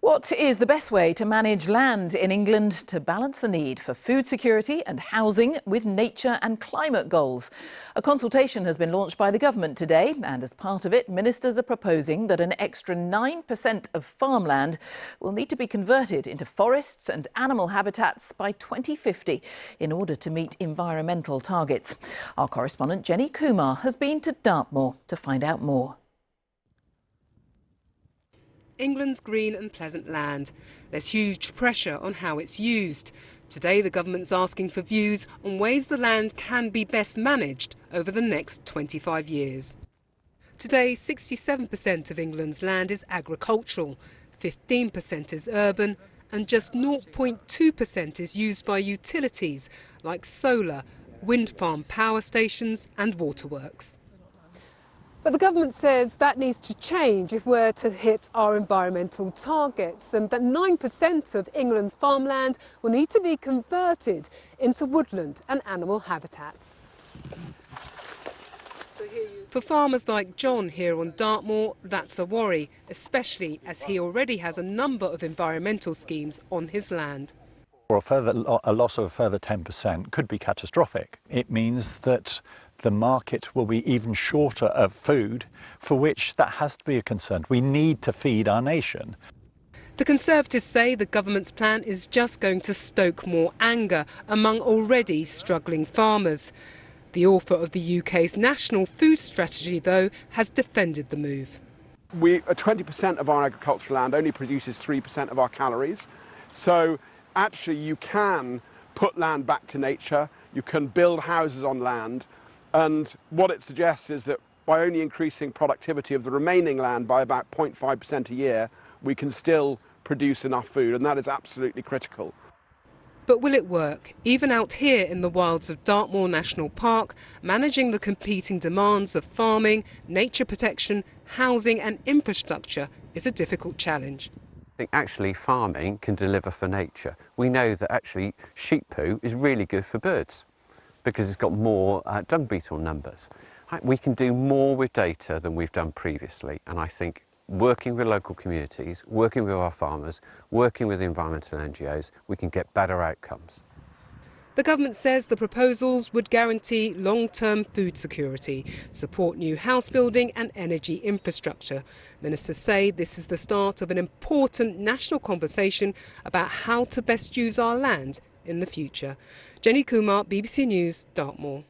What is the best way to manage land in England to balance the need for food security and housing with nature and climate goals? A consultation has been launched by the government today, and as part of it, ministers are proposing that an extra 9% of farmland will need to be converted into forests and animal habitats by 2050 in order to meet environmental targets. Our correspondent Jenny Kumar has been to Dartmoor to find out more. England's green and pleasant land. There's huge pressure on how it's used. Today the government's asking for views on ways the land can be best managed over the next 25 years. Today 67% of England's land is agricultural, 15% is urban and just 0.2% is used by utilities like solar, wind farm power stations and waterworks. But the government says that needs to change if we're to hit our environmental targets, and that 9% of England's farmland will need to be converted into woodland and animal habitats. For farmers like John here on Dartmoor, that's a worry, especially as he already has a number of environmental schemes on his land. Or a loss of a further 10% could be catastrophic. It means that the market will be even shorter of food, for which that has to be a concern. We need to feed our nation. The Conservatives say the government's plan is just going to stoke more anger among already struggling farmers. The author of the UK's National Food Strategy, though, has defended the move. 20% of our agricultural land only produces 3% of our calories. So actually you can put land back to nature, you can build houses on land, and what it suggests is that by only increasing productivity of the remaining land by about 0.5% a year, we can still produce enough food, and that is absolutely critical. But will it work? Even out here in the wilds of Dartmoor National Park, managing the competing demands of farming, nature protection, housing and infrastructure is a difficult challenge. I think actually farming can deliver for nature. We know that actually sheep poo is really good for birds because it's got more dung beetle numbers. We can do more with data than we've done previously, and I think working with local communities, working with our farmers, working with environmental NGOs, we can get better outcomes. The government says the proposals would guarantee long-term food security, support new house building and energy infrastructure. Ministers say this is the start of an important national conversation about how to best use our land in the future. Jenny Kumar, BBC News, Dartmoor.